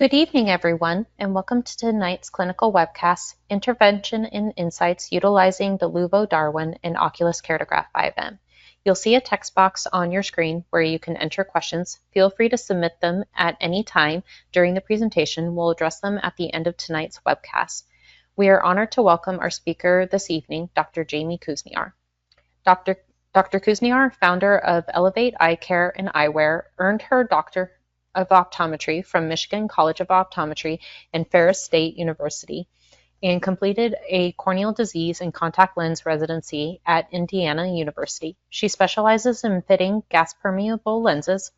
Good evening, everyone, and welcome to tonight's clinical webcast, Intervention and Insights Utilizing the LUVO Darwin and OCULUS Keratograph 5M. You'll see a text box on your screen where you can enter questions. Feel free to submit them at any time during the presentation. We'll address them at the end of tonight's webcast. We are honored to welcome our speaker this evening, Dr. Jamie Kuzniar. Dr. Kuzniar, founder of Elevate Eye Care and Eyewear, earned her Doctor of Optometry from Michigan College of Optometry and Ferris State University, and completed a corneal disease and contact lens residency at Indiana University. She specializes in fitting gas-permeable lenses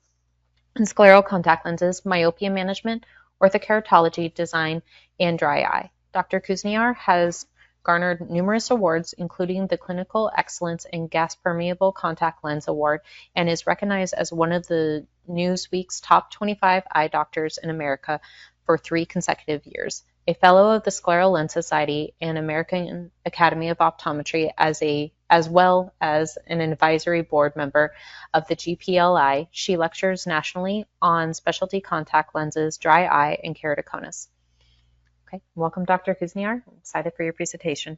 and scleral contact lenses, myopia management, orthokeratology design, and dry eye. Dr. Kuzniar has garnered numerous awards, including the Clinical Excellence in Gas Permeable Contact Lens Award, and is recognized as one of the Newsweek's top 25 eye doctors in America for 3 consecutive years. A fellow of the Scleral Lens Society and American Academy of Optometry, as well as an advisory board member of the GPLI, she lectures nationally on specialty contact lenses, dry eye, and keratoconus. Okay, welcome, Dr. Kuzniar. I'm excited for your presentation.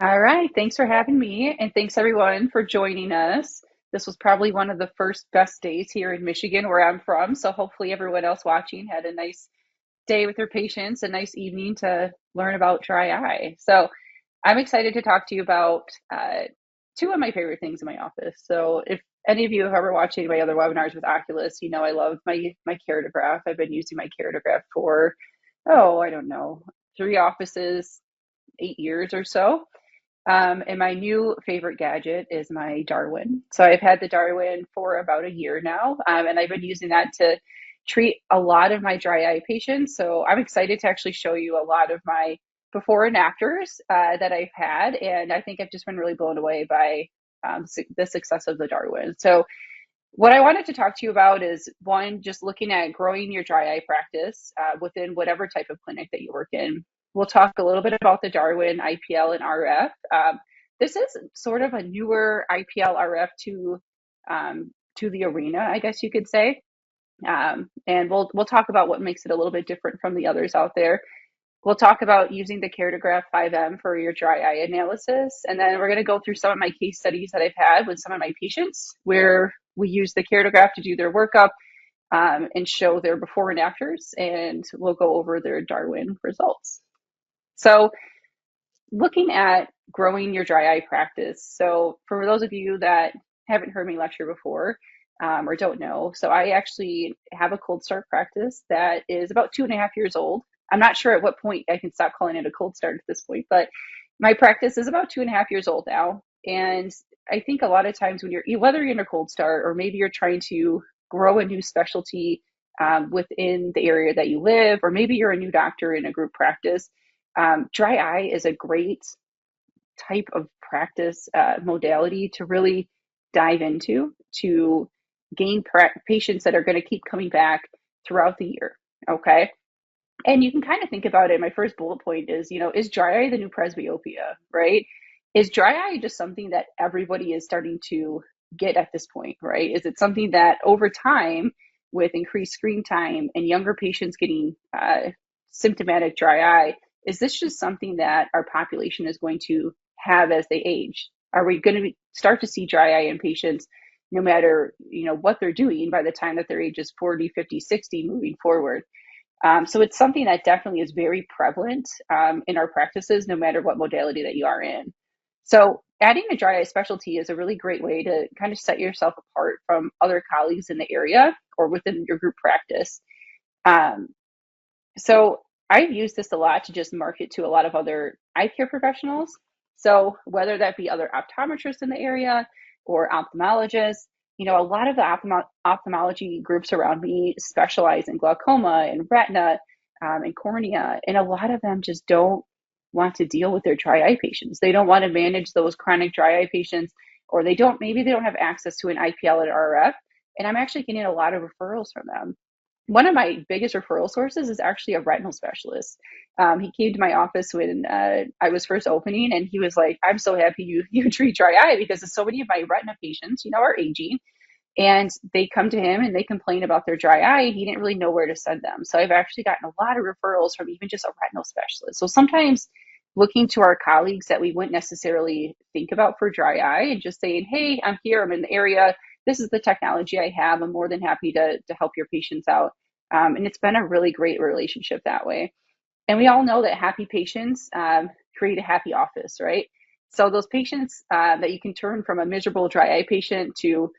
All right, thanks for having me, and thanks everyone for joining us. This was probably one of the first best days here in Michigan, where I'm from, so hopefully everyone else watching had a nice day with their patients, a nice evening to learn about dry eye. So I'm excited to talk to you about 2 of my favorite things in my office. So if any of you have ever watched any of my other webinars with Oculus, you know I love my Keratograph. I've been using my Keratograph for, I don't know, 3 offices, 8 years or so. And my new favorite gadget is my Darwin. So I've had the Darwin for about a year now, and I've been using that to treat a lot of my dry eye patients. So I'm excited to actually show you a lot of my before and afters that I've had, and I think I've just been really blown away by the success of the Darwin. So what I wanted to talk to you about is, one, just looking at growing your dry eye practice within whatever type of clinic that you work in. We'll talk a little bit about the Darwin, IPL, and RF. This is sort of a newer IPL RF to the arena, I guess you could say. And we'll talk about what makes it a little bit different from the others out there. We'll talk about using the Keratograph 5M for your dry eye analysis. And then we're going to go through some of my case studies that I've had with some of my patients where we use the Keratograph to do their workup and show their before and afters. And we'll go over their Darwin results. So looking at growing your dry eye practice. So for those of you that haven't heard me lecture before or don't know, so I actually have a cold start practice that is about 2.5 years old. I'm not sure at what point I can stop calling it a cold start at this point, but my practice is about 2.5 years old now. And I think a lot of times when whether you're in a cold start or maybe you're trying to grow a new specialty within the area that you live, or maybe you're a new doctor in a group practice, dry eye is a great type of practice modality to really dive into to gain patients that are going to keep coming back throughout the year. Okay. And you can kind of think about it. My first bullet point is, is dry eye the new presbyopia, right? Is dry eye just something that everybody is starting to get at this point, right? Is it something that over time, with increased screen time and younger patients getting symptomatic dry eye, is this just something that our population is going to have as they age? Are we going to start to see dry eye in patients no matter, what they're doing by the time that their age is 40, 50, 60 moving forward? So it's something that definitely is very prevalent in our practices, no matter what modality that you are in. So adding a dry eye specialty is a really great way to kind of set yourself apart from other colleagues in the area or within your group practice. So I've used this a lot to just market to a lot of other eye care professionals. So whether that be other optometrists in the area or ophthalmologists, a lot of the ophthalmology groups around me specialize in glaucoma and retina and cornea, and a lot of them just don't want to deal with their dry eye patients. They don't want to manage those chronic dry eye patients, or maybe they don't have access to an IPL and RF, and I'm actually getting a lot of referrals from them. One of my biggest referral sources is actually a retinal specialist. He came to my office when I was first opening, and he was like, "I'm so happy you treat dry eye because so many of my retina patients, are aging, And they come to him and they complain about their dry eye, and he didn't really know where to send them. So I've actually gotten a lot of referrals from even just a retinal specialist. So sometimes looking to our colleagues that we wouldn't necessarily think about for dry eye and just saying, hey, I'm here, I'm in the area, this is the technology I have, I'm more than happy to help your patients out. And it's been a really great relationship that way. And we all know that happy patients create a happy office, right? So those patients that you can turn from a miserable dry eye patient to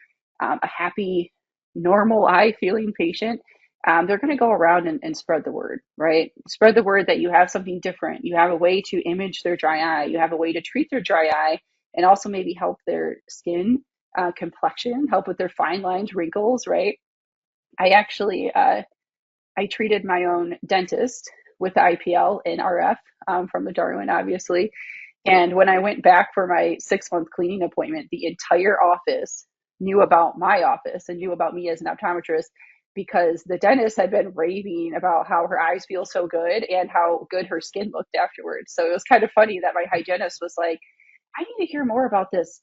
a happy, normal eye feeling patient, they're going to go around and spread the word, right? Spread the word that you have something different. You have a way to image their dry eye. You have a way to treat their dry eye and also maybe help their skin complexion, help with their fine lines, wrinkles, right? I actually, I treated my own dentist with the IPL and RF from the Darwin, obviously. And when I went back for my 6-month cleaning appointment, the entire office knew about my office and knew about me as an optometrist because the dentist had been raving about how her eyes feel so good and how good her skin looked afterwards. So it was kind of funny that my hygienist was like, I need to hear more about this,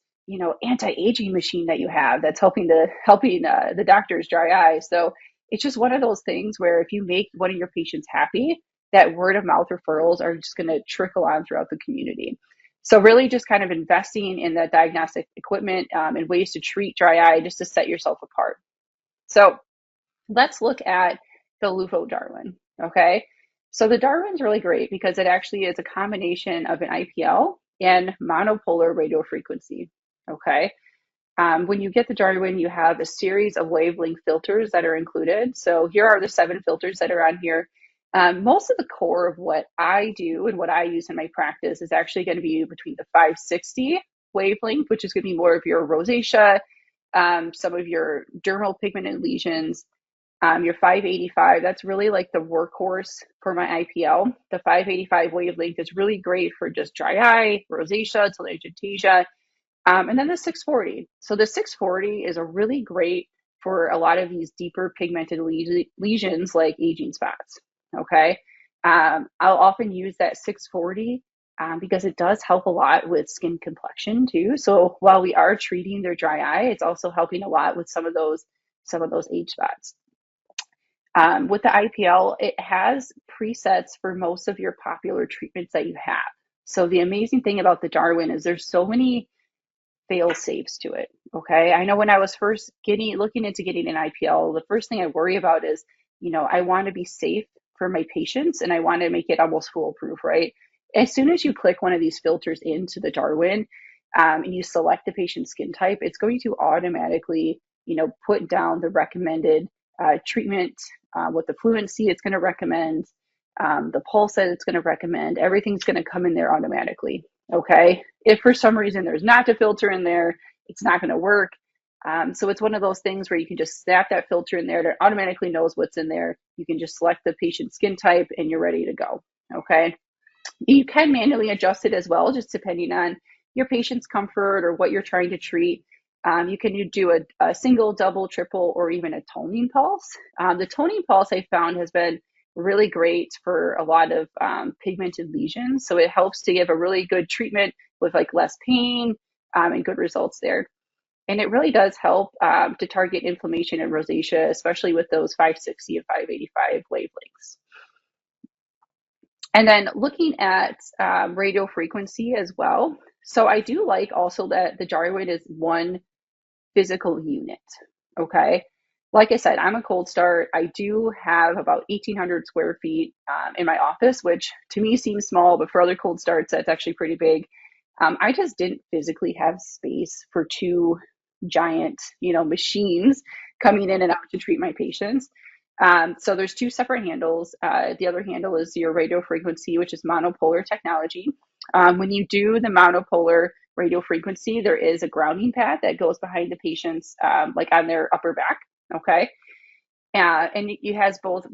anti-aging machine that you have that's helping the doctor's dry eye. So it's just one of those things where if you make one of your patients happy, that word of mouth referrals are just going to trickle on throughout the community. So really just kind of investing in the diagnostic equipment and ways to treat dry eye just to set yourself apart. So let's look at the LUVO Darwin, okay? So the Darwin's really great because it actually is a combination of an IPL and monopolar radiofrequency, okay? When you get the Darwin, you have a series of wavelength filters that are included. So here are the 7 filters that are on here. Most of the core of what I do and what I use in my practice is actually going to be between the 560 wavelength, which is going to be more of your rosacea, some of your dermal pigmented lesions, your 585, that's really like the workhorse for my IPL. The 585 wavelength is really great for just dry eye, rosacea, telangiectasia. And then the 640. So the 640 is a really great for a lot of these deeper pigmented lesions like aging spots. Okay. I'll often use that 640 because it does help a lot with skin complexion too. So while we are treating their dry eye, it's also helping a lot with some of those age spots. With the IPL, it has presets for most of your popular treatments that you have. So the amazing thing about the Darwin is there's so many fail safes to it. Okay. I know when I was first looking into getting an IPL, the first thing I worry about is, I want to be safe for my patients and I want to make it almost foolproof, right? As soon as you click one of these filters into the Darwin and you select the patient's skin type, it's going to automatically, put down the recommended treatment, what the fluency it's going to recommend, the pulse that it's going to recommend, everything's going to come in there automatically. Okay. If for some reason there's not a filter in there, it's not going to work. So it's one of those things where you can just snap that filter in there that automatically knows what's in there. You can just select the patient's skin type and you're ready to go. Okay. You can manually adjust it as well, just depending on your patient's comfort or what you're trying to treat. You can do a single, double, triple, or even a toning pulse. The toning pulse I found has been really great for a lot of pigmented lesions. So it helps to give a really good treatment with like less pain and good results there. And it really does help to target inflammation and rosacea, especially with those 560 and 585 wavelengths. And then looking at radio frequency as well. So I do like also that the Darwin is one physical unit. Okay. Like I said, I'm a cold start. I do have about 1,800 square feet in my office, which to me seems small, but for other cold starts, that's actually pretty big. I just didn't physically have space for 2 giant, machines coming in and out to treat my patients. So there's 2 separate handles. The other handle is your radio frequency, which is monopolar technology. When you do the monopolar radio frequency, there is a grounding pad that goes behind the patient's, like on their upper back. Okay. And it has both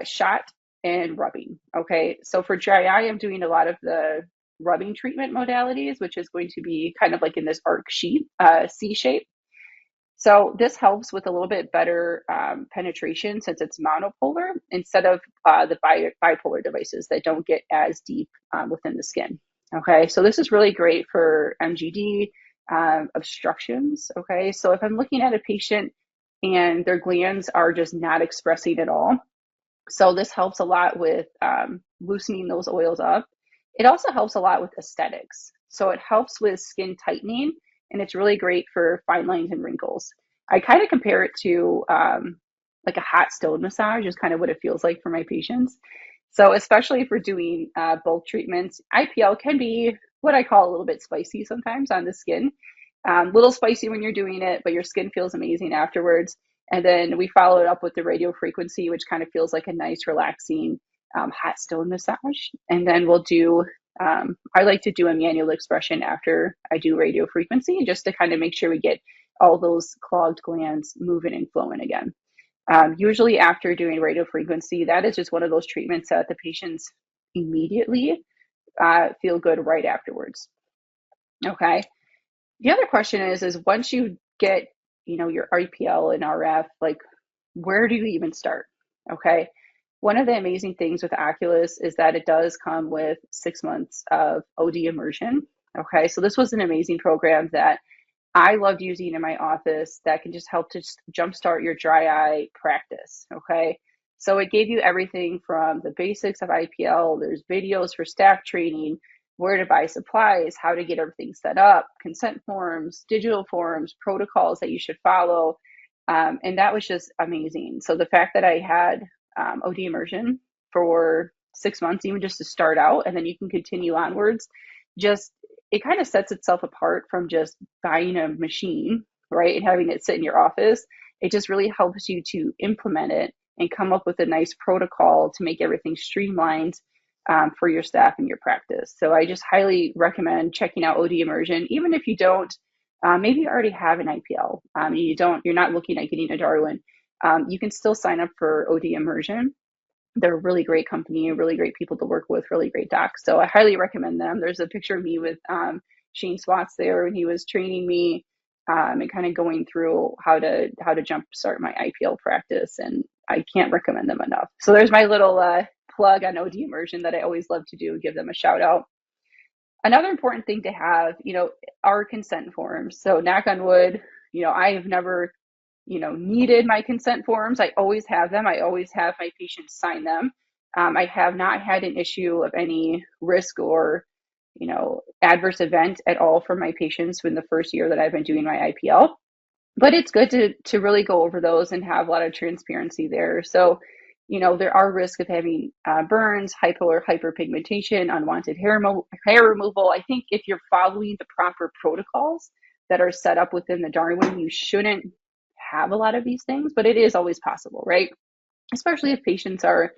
shot and rubbing. Okay. So for dry eye, I'm doing a lot of the rubbing treatment modalities, which is going to be kind of like in this arc sheet, C shape. So this helps with a little bit better penetration since it's monopolar instead of the bipolar devices that don't get as deep within the skin. Okay, so this is really great for MGD obstructions. Okay, so if I'm looking at a patient and their glands are just not expressing at all. So this helps a lot with loosening those oils up. It also helps a lot with aesthetics. So it helps with skin tightening, and it's really great for fine lines and wrinkles. I kind of compare it to like a hot stone massage is kind of what it feels like for my patients. So especially if we're doing both treatments, IPL can be what I call a little bit spicy sometimes on the skin. Little spicy when you're doing it, but your skin feels amazing afterwards. And then we follow it up with the radio frequency, which kind of feels like a nice, relaxing hot stone massage. And then we'll do, I like to do a manual expression after I do radio frequency, just to kind of make sure we get all those clogged glands moving and flowing again. Usually after doing radio frequency, that is just one of those treatments that the patients immediately feel good right afterwards. Okay. The other question is once you get, your IPL and RF, like where do you even start? Okay. One of the amazing things with Oculus is that it does come with 6 months of OD immersion. Okay. So this was an amazing program that I loved using in my office that can just help to jumpstart your dry eye practice. Okay. So it gave you everything from the basics of IPL, there's videos for staff training, where to buy supplies, how to get everything set up, consent forms, digital forms, protocols that you should follow. And that was just amazing. So the fact that I had OD immersion for 6 months, even just to start out, and then you can continue onwards, just it kind of sets itself apart from just buying a machine, right, and having it sit in your office. It just really helps you to implement it and come up with a nice protocol to make everything streamlined for your staff and your practice. So I just highly recommend checking out OD immersion, even if you don't. Maybe you already have an IPL. You're not looking at getting a Darwin. You can still sign up for OD immersion. They're a really great company, really great people to work with, really great docs. So I highly recommend them. There's a picture of me with Shane Swats there when he was training me and kind of going through how to jumpstart my IPL practice. And I can't recommend them enough. So there's my little plug on OD immersion that I always love to do, give them a shout out. Another important thing to have, are consent forms. So knock on wood, I have never needed my consent forms. I always have them. I always have my patients sign them. I have not had an issue of any risk or, adverse event at all for my patients in the first year that I've been doing my IPL. But it's good to really go over those and have a lot of transparency there. So, there are risks of having burns, hypo or hyperpigmentation, unwanted hair removal. I think if you're following the proper protocols that are set up within the Darwin, you shouldn't have a lot of these things, but it is always possible, right? Especially if patients are,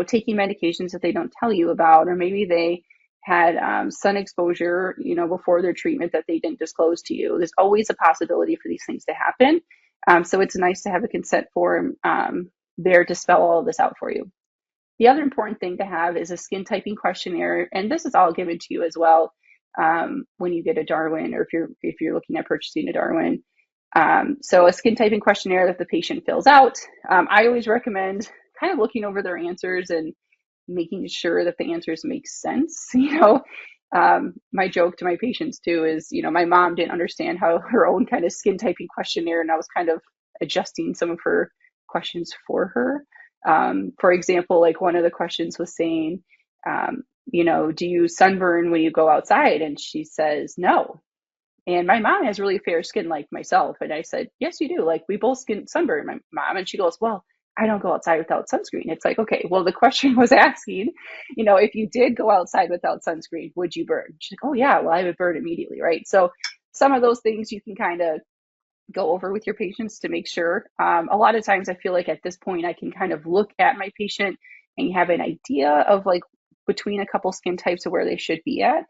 taking medications that they don't tell you about, or maybe they had sun exposure, before their treatment that they didn't disclose to you. There's always a possibility for these things to happen. So it's nice to have a consent form there to spell all of this out for you. The other important thing to have is a skin typing questionnaire, and this is all given to you as well when you get a Darwin, or if you're looking at purchasing a Darwin. So a skin typing questionnaire that the patient fills out. I always recommend kind of looking over their answers and making sure that the answers make sense. My joke to my patients too is, my mom didn't understand how her own kind of skin typing questionnaire, and I was kind of adjusting some of her questions for her. For example, like one of the questions was saying, do you sunburn when you go outside? And she says, no. And my mom has really fair skin like myself. And I said, yes, you do. Like we both sunburn, my mom. And she goes, well, I don't go outside without sunscreen. It's like, okay, well, the question was asking, if you did go outside without sunscreen, would you burn? She's like, oh yeah, well, I would burn immediately, right? So some of those things you can kind of go over with your patients to make sure. A lot of times I feel like at this point I can kind of look at my patient and have an idea of like between a couple skin types of where they should be at.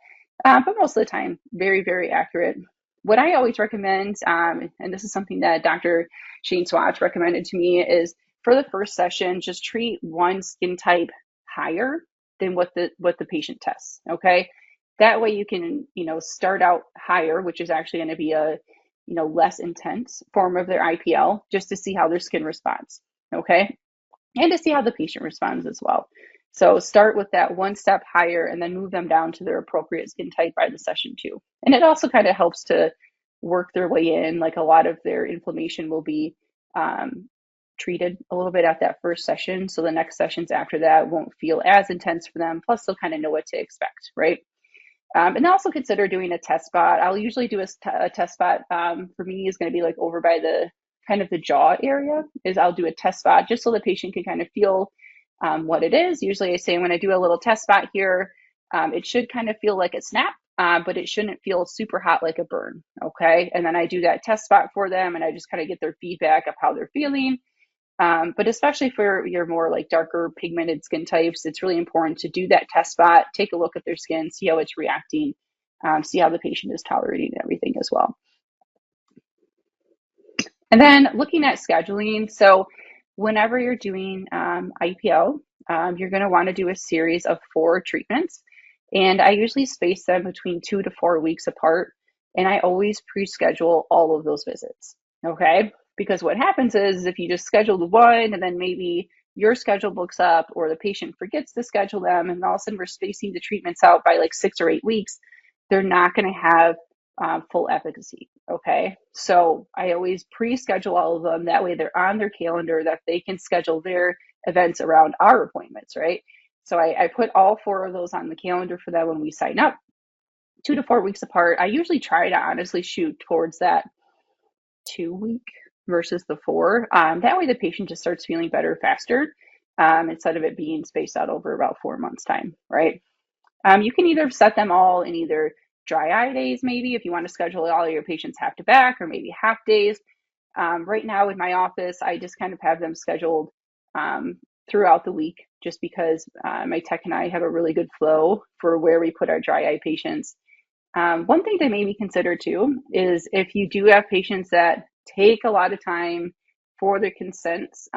But most of the time, very, very accurate. What I always recommend, and this is something that Dr. Shane Swatch recommended to me, is for the first session, just treat one skin type higher than what the patient tests. Okay, that way you can start out higher, which is actually going to be a less intense form of their IPL, just to see how their skin responds. Okay, and to see how the patient responds as well. So start with that one step higher and then move them down to their appropriate skin type by the session 2. And it also kind of helps to work their way in. Like a lot of their inflammation will be treated a little bit at that first session. So the next sessions after that won't feel as intense for them. Plus, they'll kind of know what to expect, right? And also consider doing a test spot. I'll usually do a test spot. For me, is going to be like over by the kind of the jaw area. Is I'll do a test spot just so the patient can kind of feel what it is. Usually, I say when I do a little test spot here, it should kind of feel like a snap, but it shouldn't feel super hot like a burn. Okay, and then I do that test spot for them, and I just kind of get their feedback of how they're feeling. But especially for your more like darker pigmented skin types, it's really important to do that test spot, take a look at their skin, see how it's reacting, see how the patient is tolerating everything as well. And then looking at scheduling. So whenever you're doing IPL, you're going to want to do a series of 4 treatments. And I usually space them between 2 to 4 weeks apart. And I always pre-schedule all of those visits. Okay. Because what happens is if you just schedule the one and then maybe your schedule books up or the patient forgets to schedule them and all of a sudden we're spacing the treatments out by like 6 or 8 weeks, they're not going to have full efficacy. Okay. So I always pre-schedule all of them. That way they're on their calendar that they can schedule their events around our appointments, right? So I put all 4 of those on the calendar for them when we sign up, 2 to 4 weeks apart. I usually try to honestly shoot towards that 2 week versus the 4. That way the patient just starts feeling better faster instead of it being spaced out over about 4 months time, right? You can either set them all in either dry eye days, maybe if you want to schedule all of your patients half to back, or maybe half days. Right now in my office, I just kind of have them scheduled throughout the week just because my tech and I have a really good flow for where we put our dry eye patients. One thing to maybe consider too is if you do have patients that take a lot of time for their consents,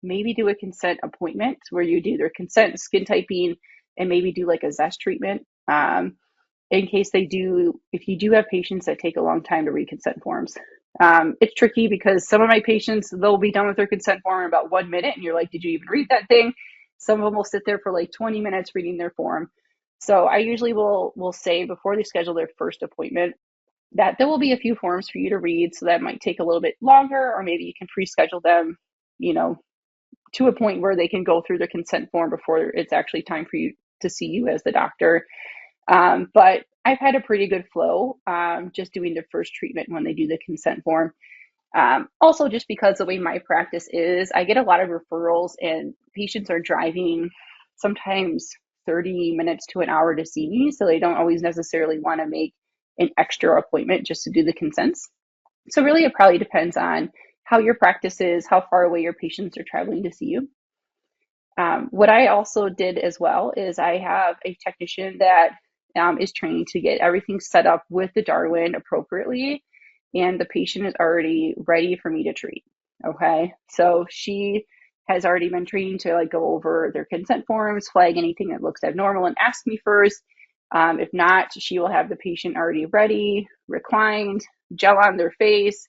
maybe do a consent appointment where you do their consent skin typing and maybe do like a zest treatment in case they do, if you do have patients that take a long time to read consent forms. It's tricky because some of my patients, they'll be done with their consent form in about 1 minute and you're like, did you even read that thing? Some of them will sit there for like 20 minutes reading their form. So I usually will say before they schedule their first appointment that there will be a few forms for you to read. So that might take a little bit longer, or maybe you can pre-schedule them, to a point where they can go through the consent form before it's actually time for you to see you as the doctor. But I've had a pretty good flow just doing the first treatment when they do the consent form. Also, just because the way my practice is, I get a lot of referrals and patients are driving sometimes 30 minutes to an hour to see me. So they don't always necessarily want to make an extra appointment just to do the consents. So really, it probably depends on how your practice is, how far away your patients are traveling to see you. What I also did as well is I have a technician that is trained to get everything set up with the Darwin appropriately, and the patient is already ready for me to treat. Okay, so she has already been trained to like go over their consent forms, flag anything that looks abnormal, and ask me first. If not, she will have the patient already ready, reclined, gel on their face,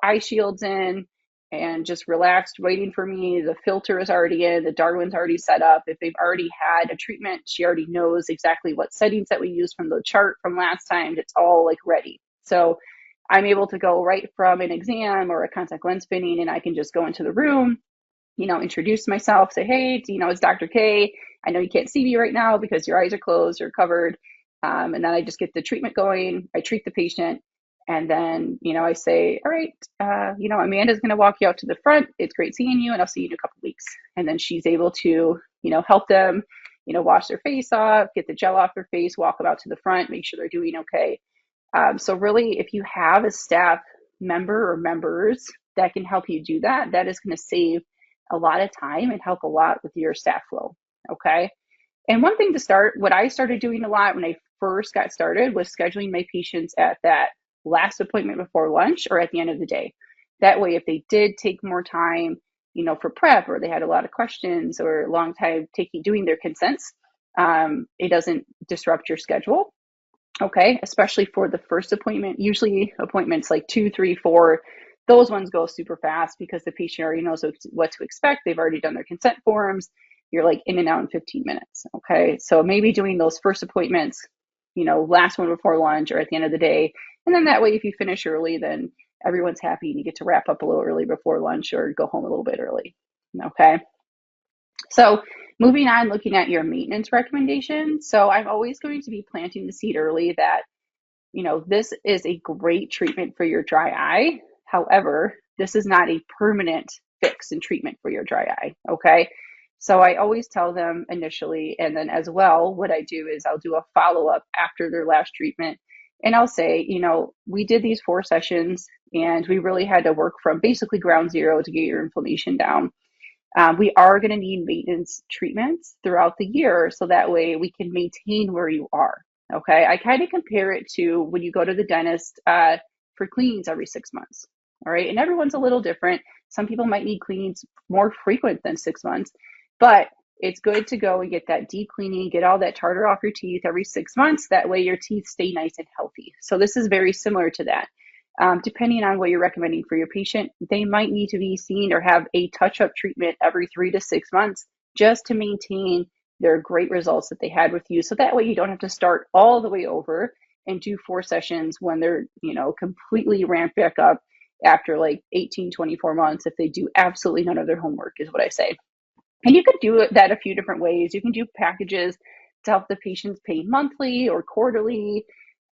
eye shields in, and just relaxed, waiting for me. The filter is already in, the Darwin's already set up. If they've already had a treatment, she already knows exactly what settings that we used from the chart from last time. It's all like ready. So I'm able to go right from an exam or a contact lens fitting, and I can just go into the room, introduce myself, say, hey, it's Dr. K. I know you can't see me right now because your eyes are closed or covered. And then I just get the treatment going. I treat the patient. And then, I say, all right, Amanda's going to walk you out to the front. It's great seeing you, and I'll see you in a couple of weeks. And then she's able to, help them, wash their face off, get the gel off their face, walk them out to the front, make sure they're doing okay. So really, if you have a staff member or members that can help you do that, that is going to save a lot of time and help a lot with your staff flow. Okay. And one thing to start, what I started doing a lot when I first got started was scheduling my patients at that last appointment before lunch or at the end of the day. That way, if they did take more time, for prep, or they had a lot of questions or a long time doing their consents, it doesn't disrupt your schedule. Okay. Especially for the first appointment. Usually appointments like 2, 3, 4, those ones go super fast because the patient already knows what to expect. They've already done their consent forms. You're like in and out in 15 minutes. Okay. So maybe doing those first appointments, last one before lunch or at the end of the day. And then that way, if you finish early, then everyone's happy and you get to wrap up a little early before lunch or go home a little bit early. Okay. So moving on, looking at your maintenance recommendations. So I'm always going to be planting the seed early that, this is a great treatment for your dry eye. However, this is not a permanent fix and treatment for your dry eye. Okay. So I always tell them initially, and then as well, what I do is I'll do a follow up after their last treatment. And I'll say, we did these 4 sessions and we really had to work from basically ground zero to get your inflammation down. We are going to need maintenance treatments throughout the year so that way we can maintain where you are. Okay. I kind of compare it to when you go to the dentist for cleanings every 6 months. All right. And everyone's a little different. Some people might need cleanings more frequent than 6 months, but it's good to go and get that deep cleaning, get all that tartar off your teeth every 6 months. That way your teeth stay nice and healthy. So this is very similar to that. Depending on what you're recommending for your patient, they might need to be seen or have a touch-up treatment every 3 to 6 months just to maintain their great results that they had with you. So that way you don't have to start all the way over and do 4 sessions when they're, completely ramped back up after like 18, 24 months if they do absolutely none of their homework, is what I say. And you could do that a few different ways. You can do packages to help the patients pay monthly or quarterly.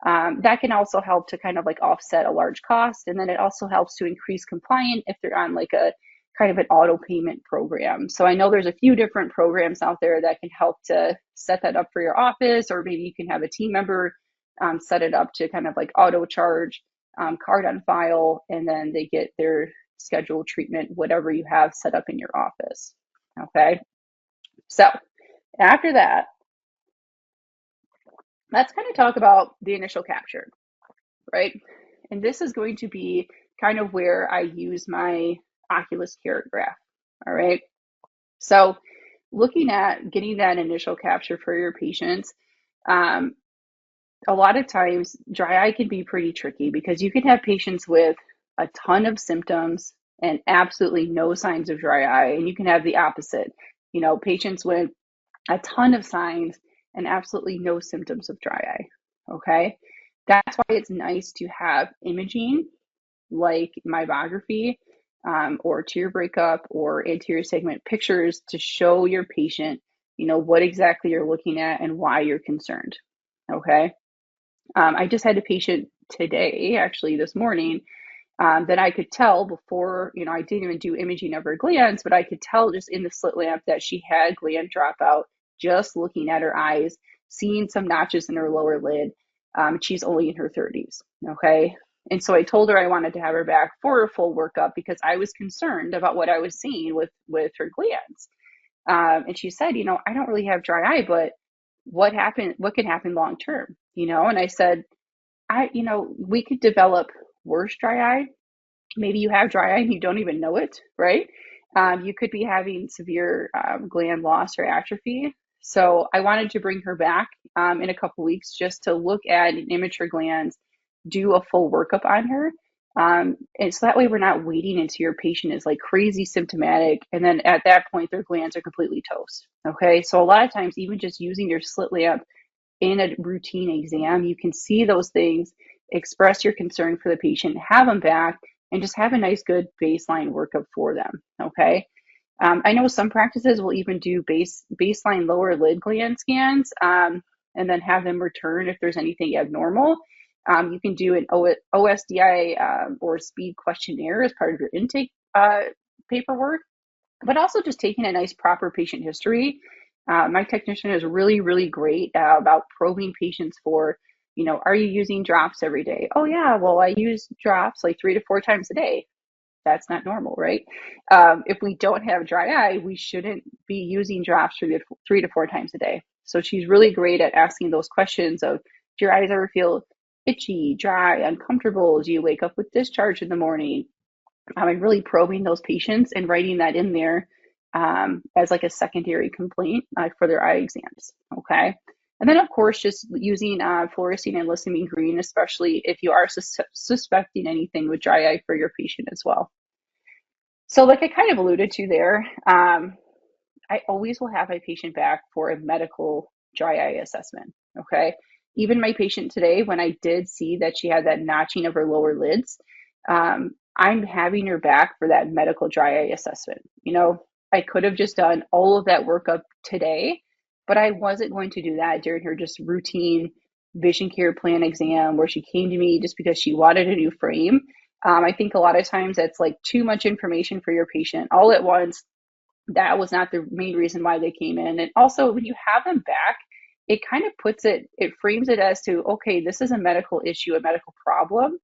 That can also help to kind of like offset a large cost. And then it also helps to increase compliance if they're on like a kind of an auto payment program. So I know there's a few different programs out there that can help to set that up for your office, or maybe you can have a team member set it up to kind of like auto charge, card on file, and then they get their scheduled treatment, whatever you have set up in your office. Okay. So after that, let's kind of talk about the initial capture, right? And this is going to be kind of where I use my OCULUS Keratograph. All right. So looking at getting that initial capture for your patients, a lot of times dry eye can be pretty tricky because you can have patients with a ton of symptoms and absolutely no signs of dry eye. And you can have the opposite, patients with a ton of signs and absolutely no symptoms of dry eye. Okay. That's why it's nice to have imaging like myography or tear breakup or anterior segment pictures to show your patient, what exactly you're looking at and why you're concerned. Okay. I just had a patient today, actually this morning, that I could tell before, I didn't even do imaging of her glands, but I could tell just in the slit lamp that she had gland dropout just looking at her eyes, seeing some notches in her lower lid. She's only in her 30s. Okay. And so I told her I wanted to have her back for a full workup because I was concerned about what I was seeing with her glands. And she said, I don't really have dry eye, but what can happen long term, and I said, we could develop worse dry eye. Maybe you have dry eye and you don't even know it, right? You could be having severe gland loss or atrophy. So I wanted to bring her back in a couple weeks just to look at an image her glands, do a full workup on her. And so that way we're not waiting until your patient is like crazy symptomatic. And then at that point, their glands are completely toast. Okay. So a lot of times, even just using your slit lamp in a routine exam, you can see those things, express your concern for the patient, have them back, and just have a nice, good baseline workup for them. Okay. I know some practices will even do baseline lower lid gland scans and then have them return if there's anything abnormal. You can do an OSDI or speed questionnaire as part of your intake paperwork, but also just taking a nice proper patient history. My technician is really, really great about probing patients for, are you using drops every day? Oh yeah, well I use drops like 3 to 4 times a day. That's not normal, right? If we don't have dry eye, we shouldn't be using drops 3 to 4 times a day. So she's really great at asking those questions of, do your eyes ever feel itchy, dry, uncomfortable? Do you wake up with discharge in the morning? And really probing those patients and writing that in there as like a secondary complaint for their eye exams. Okay. And then, of course, just using fluorescein and lissamine green, especially if you are suspecting anything with dry eye for your patient as well. So like I kind of alluded to there, I always will have my patient back for a medical dry eye assessment. Okay. Even my patient today, when I did see that she had that notching of her lower lids, I'm having her back for that medical dry eye assessment. I could have just done all of that workup today, but I wasn't going to do that during her just routine vision care plan exam where she came to me just because she wanted a new frame. I think a lot of times that's like too much information for your patient all at once. That was not the main reason why they came in. And also, when you have them back, it kind of it frames it as to, okay, this is a medical issue, a medical problem.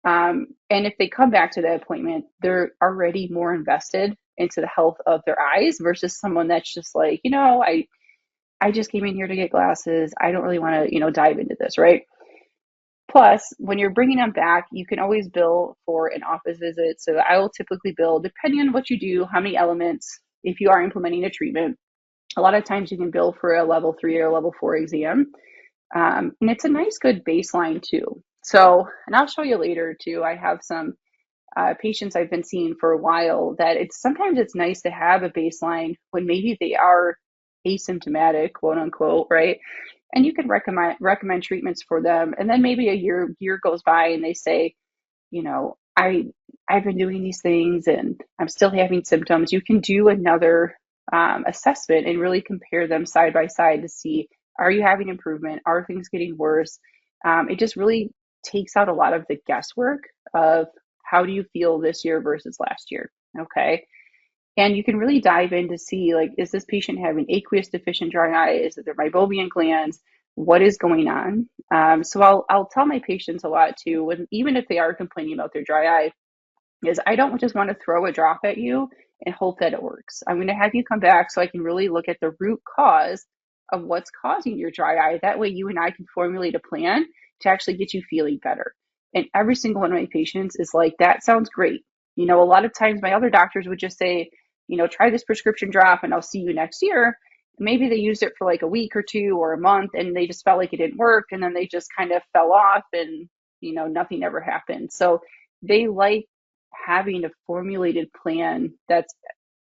And if they come back to the appointment, they're already more invested into the health of their eyes versus someone that's just like, I just came in here to get glasses. I don't really want to, dive into this, right? Plus, when you're bringing them back, you can always bill for an office visit. So I will typically bill, depending on what you do, how many elements, if you are implementing a treatment. A lot of times you can bill for a level 3 or level 4 exam. And it's a nice, good baseline too. So, and I'll show you later too, I have some patients I've been seeing for a while that sometimes it's nice to have a baseline when maybe they are asymptomatic, quote unquote, right? And you can recommend treatments for them. And then maybe a year goes by and they say, I've been doing these things and I'm still having symptoms. You can do another assessment and really compare them side by side to see, are you having improvement? Are things getting worse? It just really takes out a lot of the guesswork of how do you feel this year versus last year. Okay. And you can really dive in to see, like, is this patient having aqueous deficient dry eye? Is it their meibomian glands? What is going on? So I'll tell my patients a lot too, even if they are complaining about their dry eye, is I don't just want to throw a drop at you and hope that it works. I'm going to have you come back so I can really look at the root cause of what's causing your dry eye. That way you and I can formulate a plan to actually get you feeling better. And every single one of my patients is like, that sounds great. A lot of times my other doctors would just say, try this prescription drop and I'll see you next year. Maybe they used it for like a week or two or a month and they just felt like it didn't work. And then they just kind of fell off and, nothing ever happened. So they like having a formulated plan that's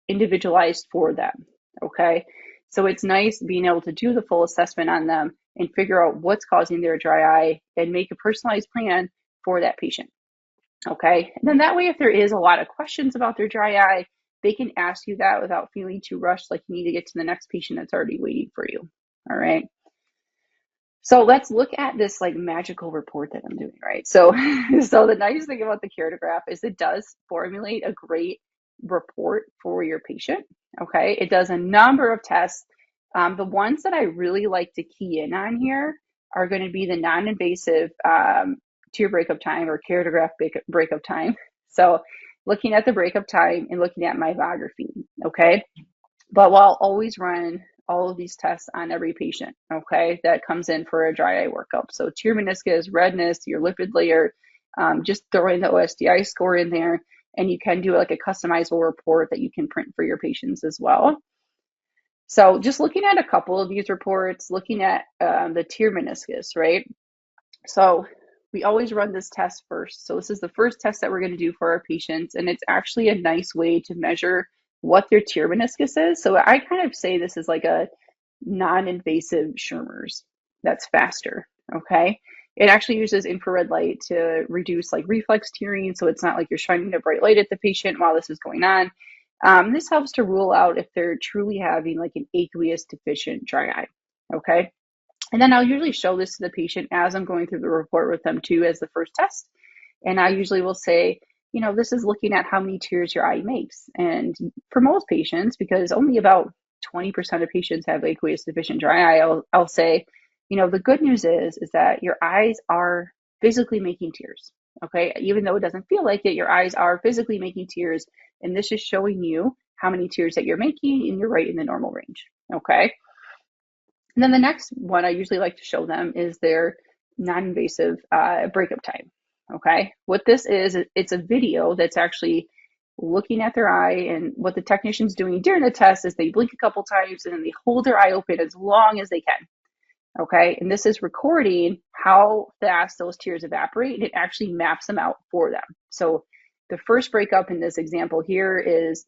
individualized for them. Okay. So it's nice being able to do the full assessment on them and figure out what's causing their dry eye and make a personalized plan for that patient. Okay. And then that way, if there is a lot of questions about their dry eye, they can ask you that without feeling too rushed, like you need to get to the next patient that's already waiting for you. All right. So let's look at this like magical report that I'm doing, right? So the nice thing about the Keratograph is it does formulate a great report for your patient. Okay. It does a number of tests. The ones that I really like to key in on here are going to be the non-invasive tear breakup time or Keratograph breakup time. So looking at the breakup time and looking at meibography, okay? But I'll always run all of these tests on every patient, okay, that comes in for a dry eye workup. So tear meniscus, redness, your lipid layer, just throwing the OSDI score in there, and you can do like a customizable report that you can print for your patients as well. So just looking at a couple of these reports, looking at the tear meniscus, right? So we always run this test first. So this is the first test that we're going to do for our patients, and it's actually a nice way to measure what their tear meniscus is. So I kind of say this is like a non-invasive Schirmer's that's faster, okay? It actually uses infrared light to reduce like reflex tearing, so it's not like you're shining a bright light at the patient while this is going on. This helps to rule out if they're truly having like an aqueous deficient dry eye, okay? And then I'll usually show this to the patient as I'm going through the report with them too as the first test. And I usually will say, this is looking at how many tears your eye makes. And for most patients, because only about 20% of patients have aqueous deficient dry eye, I'll say, the good news is that your eyes are physically making tears. Okay. Even though it doesn't feel like it, your eyes are physically making tears. And this is showing you how many tears that you're making, and you're right in the normal range. Okay. And then the next one I usually like to show them is their non-invasive breakup time. Okay. What this is, it's a video that's actually looking at their eye, and what the technician's doing during the test is they blink a couple times and then they hold their eye open as long as they can. Okay. And this is recording how fast those tears evaporate, and it actually maps them out for them. So the first breakup in this example here is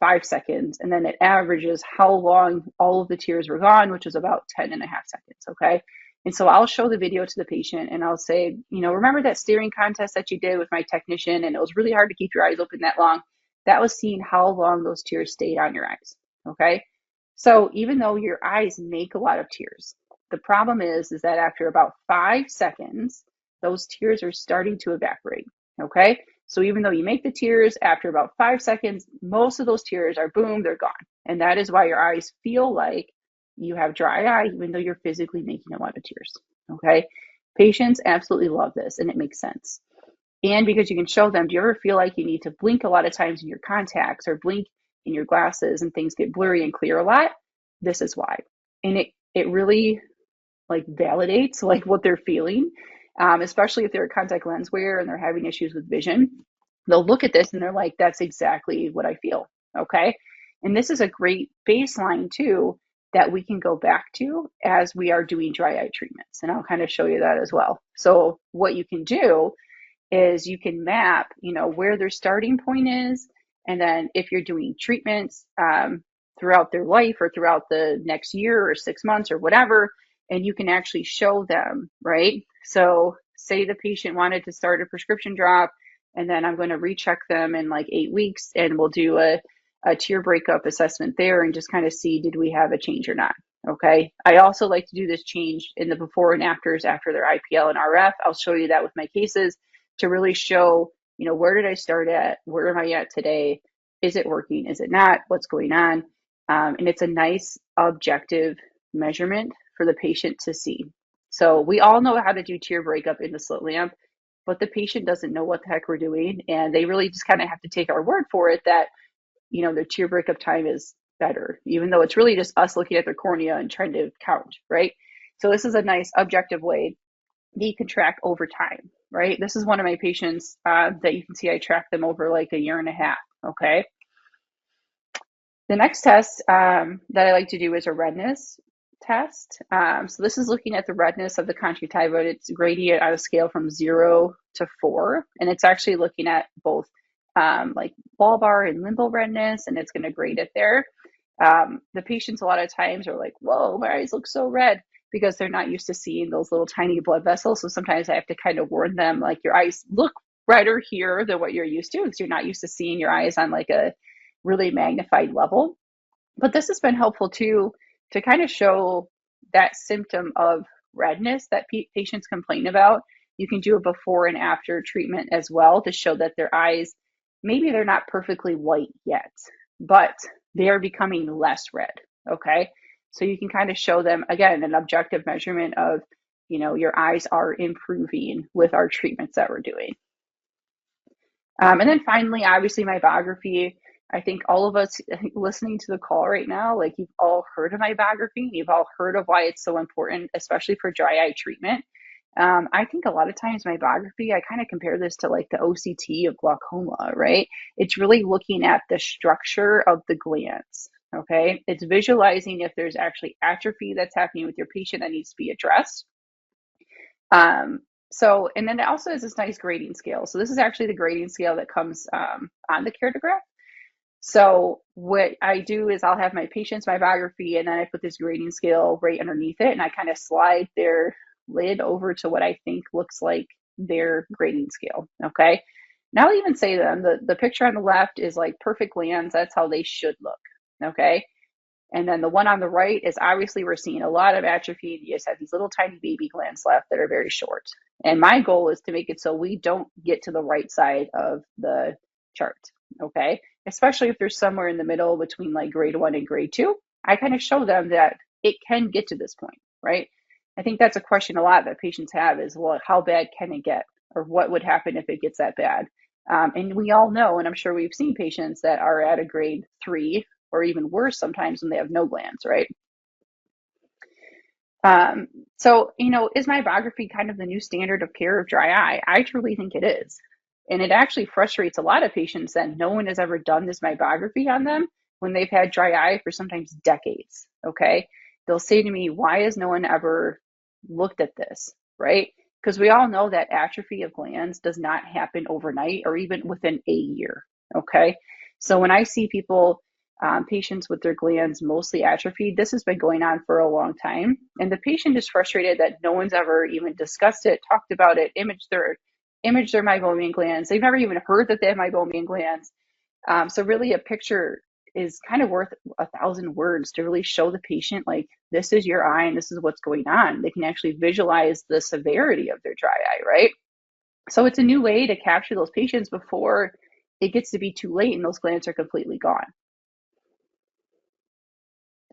5 seconds, and then it averages how long all of the tears were gone, which is about 10.5 seconds, okay? And so I'll show the video to the patient and I'll say, remember that staring contest that you did with my technician and it was really hard to keep your eyes open that long? That was seeing how long those tears stayed on your eyes, okay? So even though your eyes make a lot of tears, the problem is that after about 5 seconds, those tears are starting to evaporate, okay? So even though you make the tears, after about 5 seconds, most of those tears are boom, they're gone. And that is why your eyes feel like you have dry eye, even though you're physically making a lot of tears, okay? Patients absolutely love this and it makes sense. And because you can show them, do you ever feel like you need to blink a lot of times in your contacts or blink in your glasses and things get blurry and clear a lot? This is why. And it really like validates like what they're feeling, especially if they're a contact lens wearer and they're having issues with vision. They'll look at this and they're like, that's exactly what I feel, okay? And this is a great baseline too that we can go back to as we are doing dry eye treatments. And I'll kind of show you that as well. So what you can do is you can map, where their starting point is. And then if you're doing treatments throughout their life or throughout the next year or 6 months or whatever, and you can actually show them, right? So say the patient wanted to start a prescription drop, and then I'm going to recheck them in like 8 weeks and we'll do a tear breakup assessment there and just kind of see, did we have a change or not? Okay. I also like to do this change in the before and afters after their IPL and RF. I'll show you that with my cases to really show, where did I start at? Where am I at today? Is it working? Is it not? What's going on? And it's a nice objective measurement for the patient to see. So we all know how to do tear breakup in the slit lamp, but the patient doesn't know what the heck we're doing. And they really just kind of have to take our word for it that, their tear breakup time is better, even though it's really just us looking at their cornea and trying to count, right? So this is a nice objective way that you can track over time, right? This is one of my patients that you can see I track them over like a year and a half, okay? The next test that I like to do is a redness test. So this is looking at the redness of the conjunctiva. It's grading it on a scale from 0 to 4, and it's actually looking at both like bulbar and limbal redness, and it's going to grade it there. The patients a lot of times are like, whoa, my eyes look so red, because they're not used to seeing those little tiny blood vessels. So sometimes I have to kind of warn them, like, your eyes look redder here than what you're used to, because you're not used to seeing your eyes on like a really magnified level. But this has been helpful too, to kind of show that symptom of redness that patients complain about. You can do a before and after treatment as well to show that their eyes, maybe they're not perfectly white yet, but they are becoming less red, okay? So you can kind of show them, again, an objective measurement of, your eyes are improving with our treatments that we're doing. And then finally, obviously, my biography. I think all of us listening to the call right now, like, you've all heard of my biography. You've all heard of why it's so important, especially for dry eye treatment. I think a lot of times my biography, I kind of compare this to like the OCT of glaucoma, right? It's really looking at the structure of the glands, okay? It's visualizing if there's actually atrophy that's happening with your patient that needs to be addressed. And then it also has this nice grading scale. So this is actually the grading scale that comes on the Keratograph. So what I do is I'll have my patients, my biography, and then I put this grading scale right underneath it, and I kind of slide their lid over to what I think looks like their grading scale, okay? Now I'll even say to them, the picture on the left is like perfect glands. That's how they should look, okay? And then the one on the right is obviously we're seeing a lot of atrophy. You just have these little tiny baby glands left that are very short. And my goal is to make it so we don't get to the right side of the chart, okay? Especially if there's somewhere in the middle between like grade 1 and grade 2. I kind of show them that it can get to this point, right? I think that's a question a lot that patients have is, well, how bad can it get? Or what would happen if it gets that bad? And we all know, and I'm sure we've seen patients that are at a grade 3 or even worse sometimes when they have no glands, right? So, is my biography kind of the new standard of care of dry eye? I truly think it is. And it actually frustrates a lot of patients that no one has ever done this my biography on them when they've had dry eye for sometimes decades, okay? They'll say to me, why has no one ever looked at this, right? Because we all know that atrophy of glands does not happen overnight or even within a year, okay? So when I see people patients with their glands mostly atrophied. This has been going on for a long time. And the patient is frustrated that no one's ever even discussed it, talked about it, imaged their meibomian glands. They've never even heard that they have meibomian glands. So really a picture is kind of worth 1,000 words to really show the patient, like, this is your eye and this is what's going on. They can actually visualize the severity of their dry eye, right? So it's a new way to capture those patients before it gets to be too late and those glands are completely gone.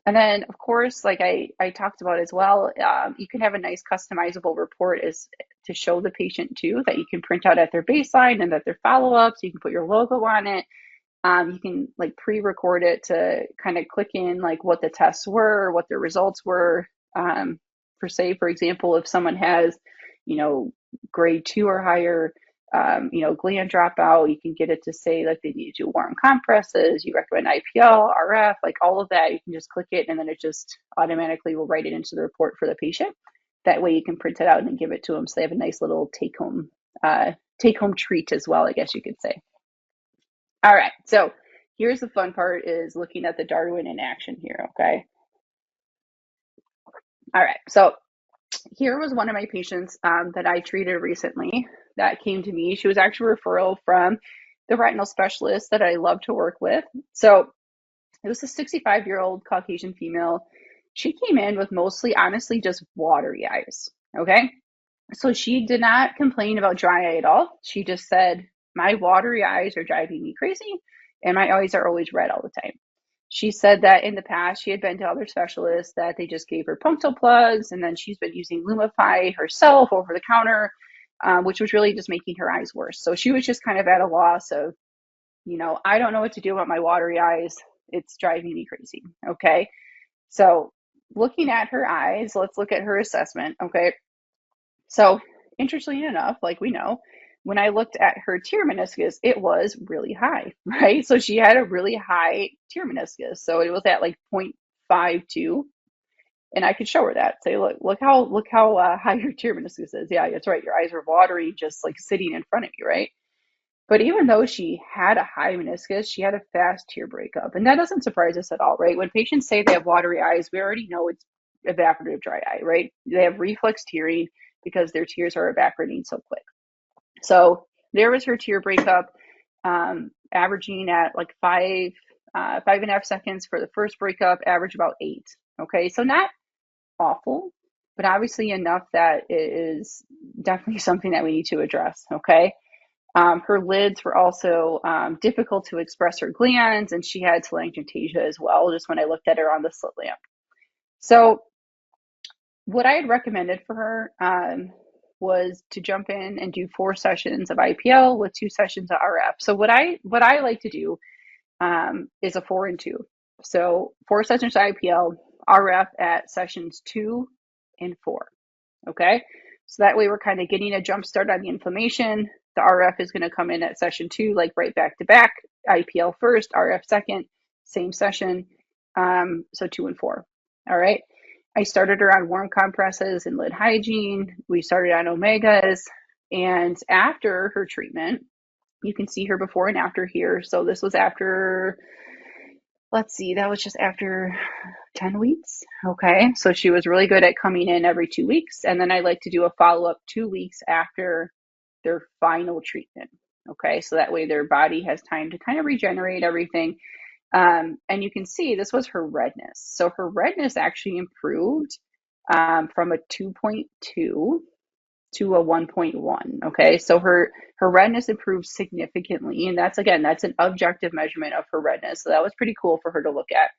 And then, of course, like I talked about as well, you can have a nice customizable report as to show the patient too, that you can print out at their baseline and at their follow-ups. You can put your logo on it. You can like pre-record it to kind of click in like what the tests were, what the results were. For example, if someone has, grade 2 or higher, gland dropout, you can get it to say like they need to do warm compresses, you recommend IPL, RF, like all of that. You can just click it and then it just automatically will write it into the report for the patient. That way you can print it out and give it to them so they have a nice little take-home treat as well, I guess you could say. All right, so here's the fun part, is looking at the Darwin in action here, okay? All right, so here was one of my patients that I treated recently that came to me. She was actually a referral from the retinal specialist that I love to work with. So it was a 65-year-old Caucasian female. She came in with mostly, honestly, just watery eyes, okay? So she did not complain about dry eye at all. She just said, my watery eyes are driving me crazy and my eyes are always red all the time. She said that in the past she had been to other specialists that they just gave her punctal plugs, and then she's been using Lumify herself over the counter, which was really just making her eyes worse. So she was just kind of at a loss of, I don't know what to do about my watery eyes. It's driving me crazy. Okay. So looking at her eyes, let's look at her assessment. Okay. So interestingly enough, like we know, when I looked at her tear meniscus, it was really high, right? So she had a really high tear meniscus. So it was at like 0.52. And I could show her that. Say, look how high your tear meniscus is. Yeah, that's right. Your eyes are watery, just like sitting in front of you, right? But even though she had a high meniscus, she had a fast tear breakup. And that doesn't surprise us at all, right? When patients say they have watery eyes, we already know it's evaporative dry eye, right? They have reflex tearing because their tears are evaporating so quick. So there was her tear breakup, averaging at like 5.5 seconds for the first breakup, average about 8. Okay, so not awful, but obviously enough that it is definitely something that we need to address. Okay. Her lids were also difficult to express her glands, and she had telangiectasia as well, just when I looked at her on the slit lamp. So what I had recommended for her was to jump in and do 4 sessions of IPL with 2 sessions of RF. So what I like to do is a 4 and 2. So 4 sessions of IPL, RF at sessions 2 and 4. Okay, so that way we're kind of getting a jump start on the inflammation. The RF is going to come in at session 2, like right back to back. IPL first, RF second, same session. So 2 and 4. All right. I started her on warm compresses and lid hygiene. We started on omegas. And after her treatment, you can see her before and after here. So this was after, let's see, that was just after 10 weeks. Okay. So she was really good at coming in every 2 weeks. And then I like to do a follow-up 2 weeks after their final treatment. Okay. So that way their body has time to kind of regenerate everything. And you can see this was her redness. So her redness actually improved from a 2.2 to a 1.1. Okay, so her redness improved significantly, and that's an objective measurement of her redness. So that was pretty cool for her to look at.